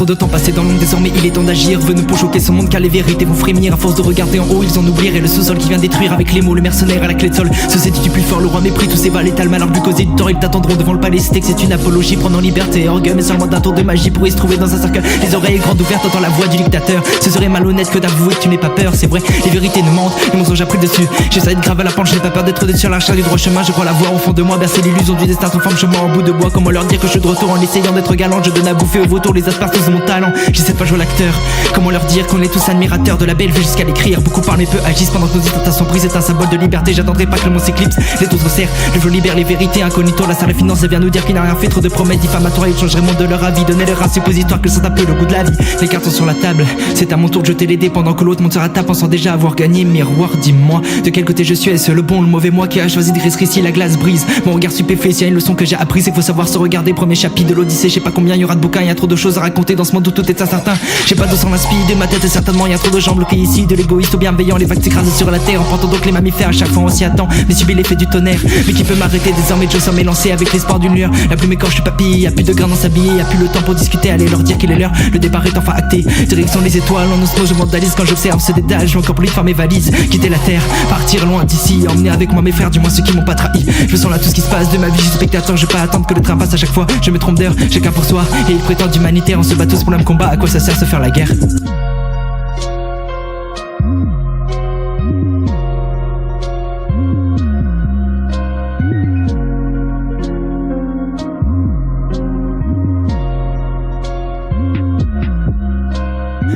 Trop de temps passé dans l'ombre, désormais il est temps d'agir. Venu pour choquer ce monde car les vérités vont frémir. À force de regarder en haut, ils en oublieraient le sous-sol qui vient détruire avec les mots. Le mercenaire à la clé de sol se sait du plus fort, le roi mépris tous ses balles étalent. Malheur du causé du tort, ils t'attendront devant le palais. C'est que c'est une apologie, prenant liberté et orgueil, mais seulement d'un tour de magie pour y se trouver dans un cercle. Les oreilles grandes ouvertes, entend la voix du dictateur. Ce serait malhonnête que d'avouer que tu n'es pas peur. C'est vrai, les vérités ne mentent, les mensonges a pris dessus. J'essaie de graver à la pente, je n'ai pas peur d'être sur la recherche du droit chemin. Je crois la voir au fond de moi, bercer l'illusion du destin sans forme chemin en bout de bois. Comment leur dire que je suis de retour en essayant d'être galant? Je donne à bouffer aux vautours les aspartos de mon talent. J'essaie de pas jouer l'acteur. Comment leur dire qu'on est tous admirateurs de la belle vie jusqu'à l'écrire? Beaucoup parlent mais peu agissent pendant que nos instincts sont brisés. C'est un symbole de liberté, j'attendrai pas que le monde s'éclipse. Les autres serrent, le jeu libère les vérités incognito. La salle finance vient nous dire qu'il n'a rien fait. Trop de promesses diffamatoires, ils changeraient le monde de leur avis. Donner leur un suppositoire que ça tape le goût de la vie. Les cartes sont sur la table, c'est à mon tour de jeter les dés pendant que l'autre monte sur la table pensant déjà avoir gagné. Miroir, dis-moi, de quel côté je suis? Est-ce le bon, le mauvais moi qui a choisi de rester ici? La glace brise, mon regard stupéfait. S'il y a une leçon que j'ai apprise, c'est qu'il faut savoir se regarder. Premier chapitre de l'Odyssée, je sais pas combien il y aura de bouquins. Il y a trop de choses à raconter dans ce monde où tout est incertain. J'ai pas de sang l'inspire de ma tête et certainement il y a trop de gens bloqués ici. De l'égoïste au bienveillant, les vagues s'écrasent sur la terre. En portant donc les mammifères, à chaque fois on s'y attend. Mais subit l'effet du tonnerre, mais qui peut m'arrêter? Désormais je sens m'élancer avec l'espoir d'une lueur. La plume écorche du papy, y'a plus de grains dans sa bille. Y'a plus le temps pour discuter, allez leur dire qu'il est l'heure. Le départ est enfin acté, direction les étoiles. En osmose je m'endalise quand j'observe ce dédale. Je encore plus de faire mes valises, quitter la terre, partir loin d'ici. Emmener avec moi mes frères, du moins ceux qui m'ont pas trahi. Je sens là tout ce qui se passe de ma vie, je suis spectateur. Je vais pas attendre que le train passe à chaque fois. Je me trompe d'heure, chacun pour soi. Et ils prétendent humanitaire, on se bat tous pour le même combat. À quoi ça sert se faire la guerre?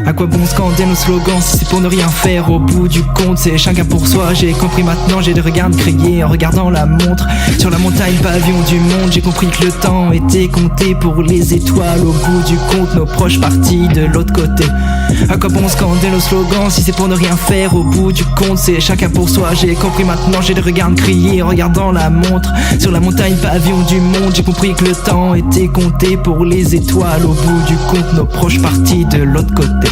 À quoi bon scander nos slogans si c'est pour ne rien faire? Au bout du compte c'est chacun pour soi. J'ai compris maintenant, j'ai des regards crier en regardant la montre. Sur la montagne pavillon du monde, j'ai compris que le temps était compté pour les étoiles. Au bout du compte nos proches partis de l'autre côté. À quoi bon scander nos slogans si c'est pour ne rien faire? Au bout du compte c'est chacun pour soi. J'ai compris maintenant, j'ai des regards crier en regardant la montre. Sur la montagne pavillon du monde, j'ai compris que le temps était compté pour les étoiles. Au bout du compte nos proches partis de l'autre côté.